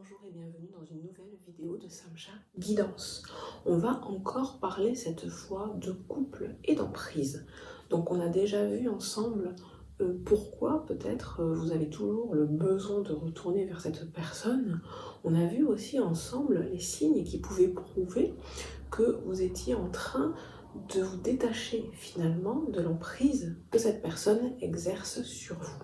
Bonjour et bienvenue dans une nouvelle vidéo de Samcha Guidance. On va encore parler cette fois de couple et d'emprise. Donc on a déjà vu ensemble pourquoi peut-être vous avez toujours le besoin de retourner vers cette personne. On a vu aussi ensemble les signes qui pouvaient prouver que vous étiez en train de vous détacher finalement de l'emprise que cette personne exerce sur vous.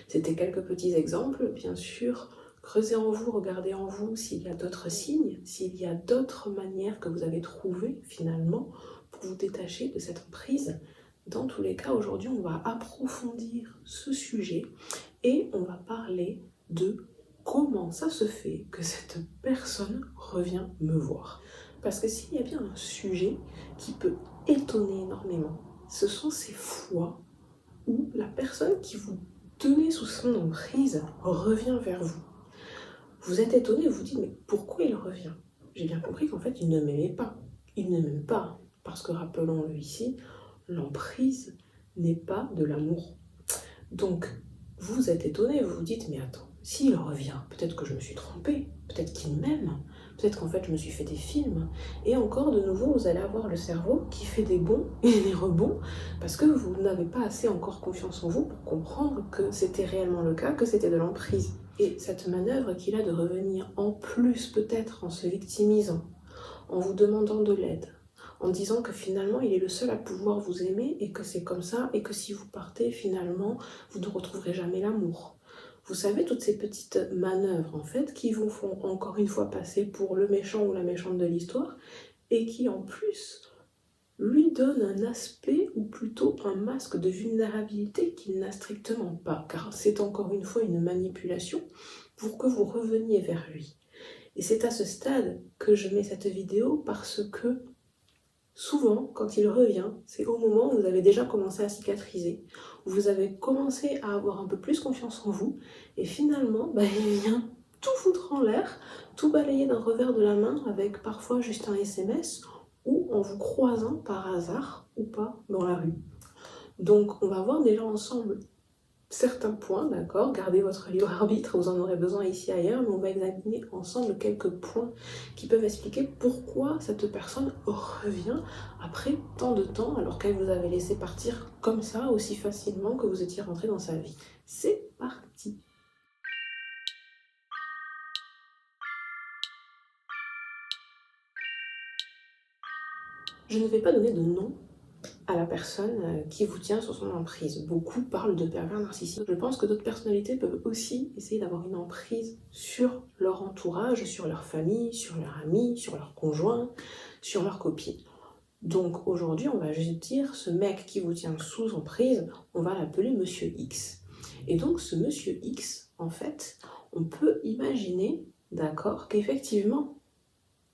C'était quelques petits exemples, bien sûr. Creusez en vous, regardez en vous s'il y a d'autres signes, s'il y a d'autres manières que vous avez trouvées finalement pour vous détacher de cette emprise. Dans tous les cas, aujourd'hui, on va approfondir ce sujet et on va parler de comment ça se fait que cette personne revient me voir. Parce que s'il y a bien un sujet qui peut étonner énormément, ce sont ces fois où la personne qui vous tenez sous son emprise revient vers vous. Vous êtes étonné, vous vous dites, mais pourquoi il revient? J'ai bien compris qu'en fait, il ne m'aimait pas. Il ne m'aime pas. Parce que, rappelons-le ici, l'emprise n'est pas de l'amour. Donc, vous êtes étonné, vous vous dites, mais attends, s'il revient, peut-être que je me suis trompée, peut-être qu'il m'aime, peut-être qu'en fait, je me suis fait des films. Et encore, de nouveau, vous allez avoir le cerveau qui fait des bons et des rebonds, parce que vous n'avez pas assez encore confiance en vous pour comprendre que c'était réellement le cas, que c'était de l'emprise. Et cette manœuvre qu'il a de revenir en plus peut-être en se victimisant, en vous demandant de l'aide, en disant que finalement il est le seul à pouvoir vous aimer et que c'est comme ça et que si vous partez finalement vous ne retrouverez jamais l'amour. Vous savez, toutes ces petites manœuvres en fait qui vous font encore une fois passer pour le méchant ou la méchante de l'histoire et qui en plus lui donne un aspect ou plutôt un masque de vulnérabilité qu'il n'a strictement pas, car c'est encore une fois une manipulation pour que vous reveniez vers lui. Et c'est à ce stade que je mets cette vidéo parce que souvent, quand il revient, c'est au moment où vous avez déjà commencé à cicatriser, où vous avez commencé à avoir un peu plus confiance en vous, et finalement, il vient tout foutre en l'air, tout balayer d'un revers de la main avec parfois juste un SMS, ou en vous croisant par hasard ou pas dans la rue. Donc on va voir déjà ensemble certains points, d'accord? Gardez votre libre arbitre, vous en aurez besoin ici et ailleurs, mais on va examiner ensemble quelques points qui peuvent expliquer pourquoi cette personne revient après tant de temps alors qu'elle vous avait laissé partir comme ça aussi facilement que vous étiez rentré dans sa vie. C'est parti! Je ne vais pas donner de nom à la personne qui vous tient sur son emprise. Beaucoup parlent de pervers narcissiques. Je pense que d'autres personnalités peuvent aussi essayer d'avoir une emprise sur leur entourage, sur leur famille, sur leurs amis, sur leurs conjoints, sur leurs copines. Donc aujourd'hui, on va juste dire, ce mec qui vous tient sous emprise, on va l'appeler Monsieur X. Et donc ce Monsieur X, en fait, on peut imaginer, d'accord, qu'effectivement,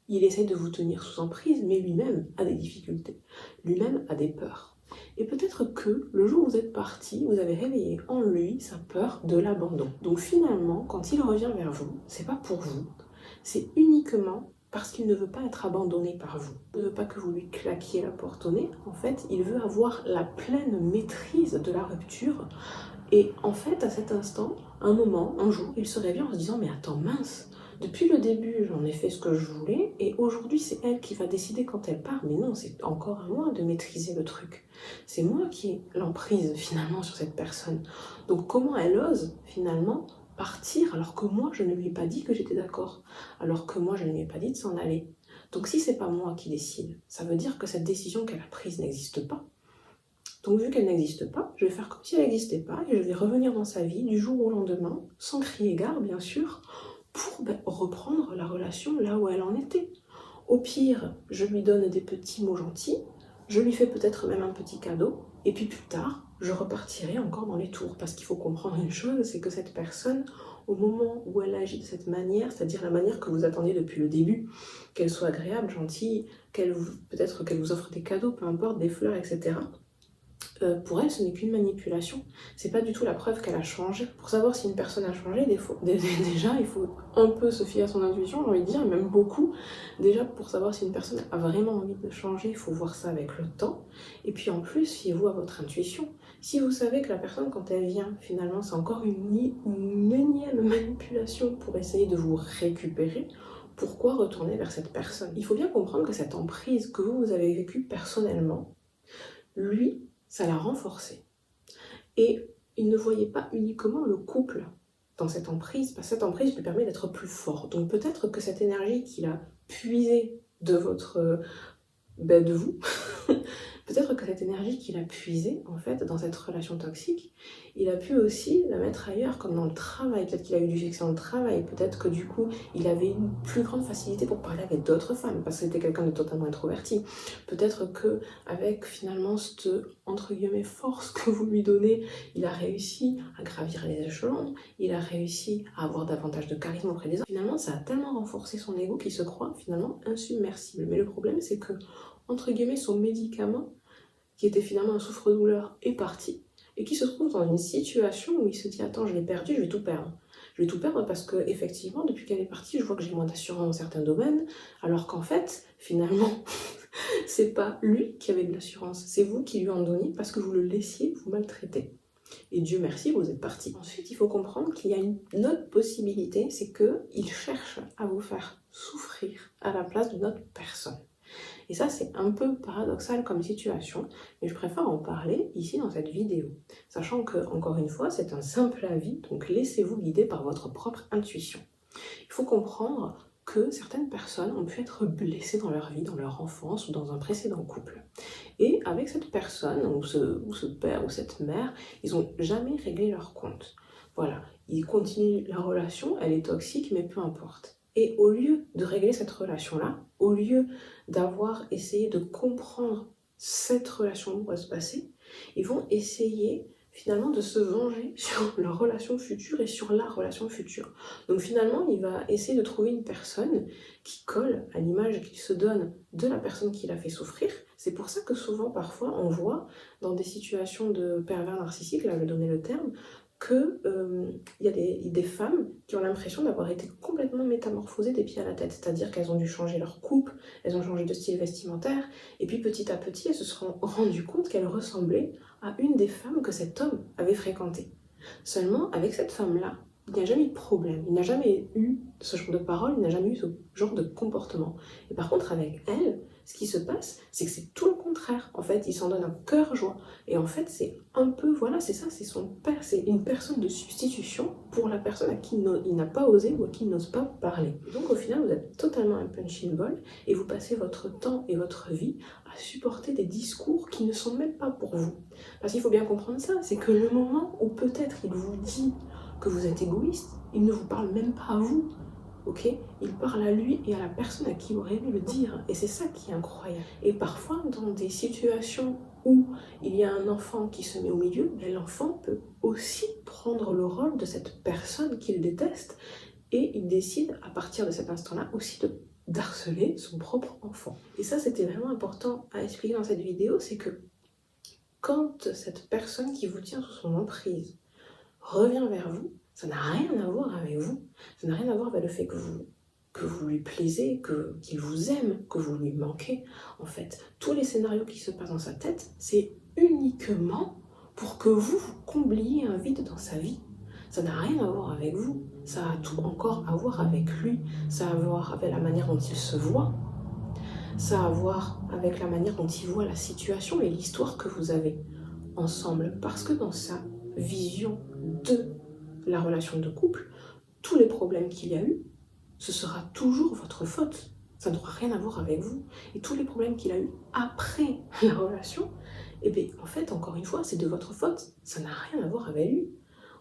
il essaie de vous tenir sous emprise, mais lui-même a des difficultés, lui-même a des peurs. Et peut-être que le jour où vous êtes parti, vous avez réveillé en lui sa peur de l'abandon. Donc finalement, quand il revient vers vous, c'est pas pour vous, c'est uniquement parce qu'il ne veut pas être abandonné par vous. Il ne veut pas que vous lui claquiez la porte au nez. En fait, il veut avoir la pleine maîtrise de la rupture. Et en fait, à cet instant, un moment, un jour, il se réveille en se disant « Mais attends, mince, depuis le début, j'en ai fait ce que je voulais, et aujourd'hui, c'est elle qui va décider quand elle part. Mais non, c'est encore à moi de maîtriser le truc. C'est moi qui ai l'emprise, finalement, sur cette personne. Donc comment elle ose, finalement, partir alors que moi, je ne lui ai pas dit que j'étais d'accord, alors que moi, je ne lui ai pas dit de s'en aller. Donc si c'est pas moi qui décide, ça veut dire que cette décision qu'elle a prise n'existe pas. Donc vu qu'elle n'existe pas, je vais faire comme si elle n'existait pas et je vais revenir dans sa vie du jour au lendemain, sans crier gare bien sûr, pour reprendre la relation là où elle en était. Au pire, je lui donne des petits mots gentils, je lui fais peut-être même un petit cadeau, et puis plus tard, je repartirai encore dans les tours. Parce qu'il faut comprendre une chose, c'est que cette personne, au moment où elle agit de cette manière, c'est-à-dire la manière que vous attendiez depuis le début, qu'elle soit agréable, gentille, peut-être qu'elle vous offre des cadeaux, peu importe, des fleurs, etc., pour elle, ce n'est qu'une manipulation. C'est pas du tout la preuve qu'elle a changé. Pour savoir si une personne a changé, déjà, il faut un peu se fier à son intuition, j'ai envie de dire, et même beaucoup. Déjà, pour savoir si une personne a vraiment envie de changer, il faut voir ça avec le temps. Et puis en plus, fiez-vous à votre intuition. Si vous savez que la personne, quand elle vient, finalement, c'est encore une énième manipulation pour essayer de vous récupérer, pourquoi retourner vers cette personne? Il faut bien comprendre que cette emprise que vous avez vécue personnellement, lui, ça l'a renforcée. Et il ne voyait pas uniquement le couple dans cette emprise, parce que cette emprise lui permet d'être plus fort. Donc peut-être que cette énergie qu'il a puisée de de vous, peut-être que cette énergie qu'il a puisée, en fait, dans cette relation toxique, il a pu aussi la mettre ailleurs, comme dans le travail. Peut-être qu'il a eu du succès dans le travail, peut-être que du coup, il avait une plus grande facilité pour parler avec d'autres femmes, parce que c'était quelqu'un de totalement introverti. Peut-être que avec finalement cette, entre guillemets, force que vous lui donnez, il a réussi à gravir les échelons, il a réussi à avoir davantage de charisme auprès des autres. Finalement, ça a tellement renforcé son ego qu'il se croit finalement insubmersible. Mais le problème, c'est que entre guillemets, son médicament, qui était finalement un souffre-douleur, est parti, et qui se trouve dans une situation où il se dit « Attends, je l'ai perdu, je vais tout perdre. Je vais tout perdre parce que effectivement, depuis qu'elle est partie, je vois que j'ai moins d'assurance dans certains domaines, alors qu'en fait, finalement, c'est pas lui qui avait de l'assurance, c'est vous qui lui en donniez parce que vous le laissiez vous maltraiter. Et Dieu merci, vous êtes parti. Ensuite, il faut comprendre qu'il y a une autre possibilité, c'est qu'il cherche à vous faire souffrir à la place d'une autre personne. Et ça, c'est un peu paradoxal comme situation, mais je préfère en parler ici dans cette vidéo. Sachant que, encore une fois, c'est un simple avis, donc laissez-vous guider par votre propre intuition. Il faut comprendre que certaines personnes ont pu être blessées dans leur vie, dans leur enfance ou dans un précédent couple. Et avec cette personne, ou ce père ou cette mère, ils n'ont jamais réglé leur compte. Voilà, ils continuent la relation, elle est toxique, mais peu importe. Et au lieu de régler cette relation-là, au lieu d'avoir essayé de comprendre cette relation où va se passer, ils vont essayer finalement de se venger sur leur relation future et sur la relation future. Donc finalement, il va essayer de trouver une personne qui colle à l'image qu'il se donne de la personne qui l'a fait souffrir. C'est pour ça que souvent, parfois, on voit dans des situations de pervers narcissiques, là je vais donner le terme, qu'il y a des femmes qui ont l'impression d'avoir été complètement métamorphosées des pieds à la tête. C'est-à-dire qu'elles ont dû changer leur coupe, elles ont changé de style vestimentaire, et puis petit à petit, elles se sont rendues compte qu'elles ressemblaient à une des femmes que cet homme avait fréquentées. Seulement, avec cette femme-là, il n'y a jamais eu de problème, il n'a jamais eu ce genre de parole, il n'a jamais eu ce genre de comportement. Et par contre, avec elle, ce qui se passe, c'est que c'est tout le contraire. En fait, il s'en donne un cœur joie. Et en fait, c'est un peu, voilà, c'est ça, c'est son père, c'est une personne de substitution pour la personne à qui il n'a pas osé ou à qui il n'ose pas parler. Et donc au final, vous êtes totalement un punching ball et vous passez votre temps et votre vie à supporter des discours qui ne sont même pas pour vous. Parce qu'il faut bien comprendre ça, c'est que le moment où peut-être il vous dit que vous êtes égoïste, il ne vous parle même pas à vous. Ok, il parle à lui et à la personne à qui il aurait aimé le dire. Et c'est ça qui est incroyable. Et parfois, dans des situations où il y a un enfant qui se met au milieu, l'enfant peut aussi prendre le rôle de cette personne qu'il déteste. Et il décide, à partir de cet instant-là, aussi d'harceler son propre enfant. Et ça, c'était vraiment important à expliquer dans cette vidéo, c'est que quand cette personne qui vous tient sous son emprise revient vers vous, ça n'a rien à voir avec vous, ça n'a rien à voir avec le fait que vous lui plaisez, qu'il vous aime, que vous lui manquez. En fait, tous les scénarios qui se passent dans sa tête, c'est uniquement pour que vous combliez un vide dans sa vie. Ça n'a rien à voir avec vous, ça a tout encore à voir avec lui, ça a à voir avec la manière dont il se voit, ça a à voir avec la manière dont il voit la situation et l'histoire que vous avez ensemble. Parce que dans sa vision de la relation de couple, tous les problèmes qu'il y a eu, ce sera toujours votre faute. Ça n'aura rien à voir avec vous. Et tous les problèmes qu'il a eu après la relation, eh bien, en fait, encore une fois, c'est de votre faute. Ça n'a rien à voir avec lui.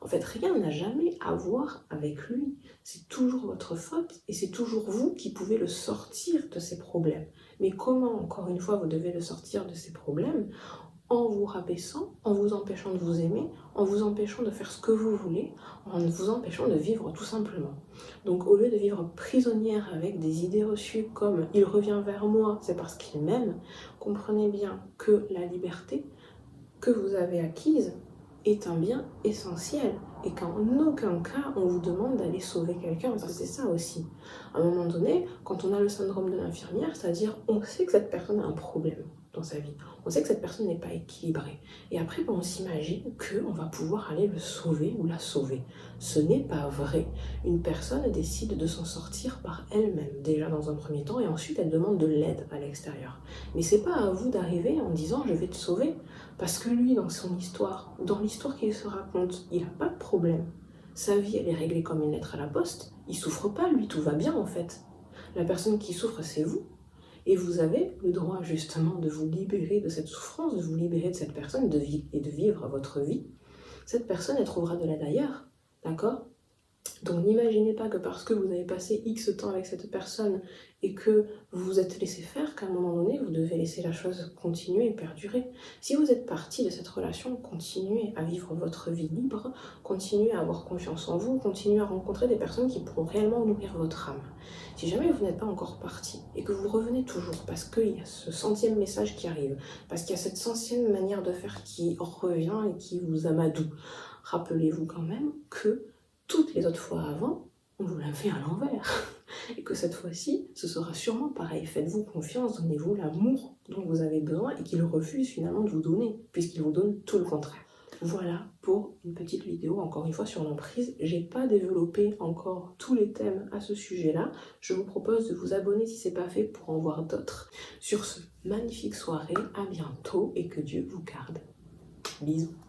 En fait, rien n'a jamais à voir avec lui. C'est toujours votre faute et c'est toujours vous qui pouvez le sortir de ces problèmes. Mais comment, encore une fois, vous devez le sortir de ces problèmes? En vous rabaissant, en vous empêchant de vous aimer, en vous empêchant de faire ce que vous voulez, en vous empêchant de vivre tout simplement. Donc au lieu de vivre prisonnière avec des idées reçues comme « il revient vers moi, c'est parce qu'il m'aime », comprenez bien que la liberté que vous avez acquise est un bien essentiel et qu'en aucun cas on vous demande d'aller sauver quelqu'un, parce que c'est ça aussi. À un moment donné, quand on a le syndrome de l'infirmière, c'est-à-dire on sait que cette personne a un problème. dans sa vie. On sait que cette personne n'est pas équilibrée. Et après, on s'imagine qu'on va pouvoir aller le sauver ou la sauver. Ce n'est pas vrai. Une personne décide de s'en sortir par elle-même, déjà dans un premier temps, et ensuite elle demande de l'aide à l'extérieur. Mais c'est pas à vous d'arriver en disant « je vais te sauver », parce que lui, dans son histoire, dans l'histoire qu'il se raconte, il n'a pas de problème. Sa vie, elle est réglée comme une lettre à la poste. Il souffre pas, lui, tout va bien en fait. La personne qui souffre, c'est vous. Et vous avez le droit justement de vous libérer de cette souffrance, de vous libérer de cette personne et de vivre votre vie. Cette personne, elle trouvera de l'aide ailleurs, d'accord ? Donc n'imaginez pas que parce que vous avez passé X temps avec cette personne et que vous vous êtes laissé faire, qu'à un moment donné, vous devez laisser la chose continuer et perdurer. Si vous êtes parti de cette relation, continuez à vivre votre vie libre, continuez à avoir confiance en vous, continuez à rencontrer des personnes qui pourront réellement nourrir votre âme. Si jamais vous n'êtes pas encore parti et que vous revenez toujours parce qu'il y a ce centième message qui arrive, parce qu'il y a cette centième manière de faire qui revient et qui vous amadoue, rappelez-vous quand même que toutes les autres fois avant, on vous l'a fait à l'envers. Et que cette fois-ci, ce sera sûrement pareil. Faites-vous confiance, donnez-vous l'amour dont vous avez besoin et qu'il refuse finalement de vous donner, puisqu'il vous donne tout le contraire. Voilà pour une petite vidéo, encore une fois, sur l'emprise. J'ai pas développé encore tous les thèmes à ce sujet-là. Je vous propose de vous abonner si c'est pas fait pour en voir d'autres. Sur ce, magnifique soirée, à bientôt et que Dieu vous garde. Bisous.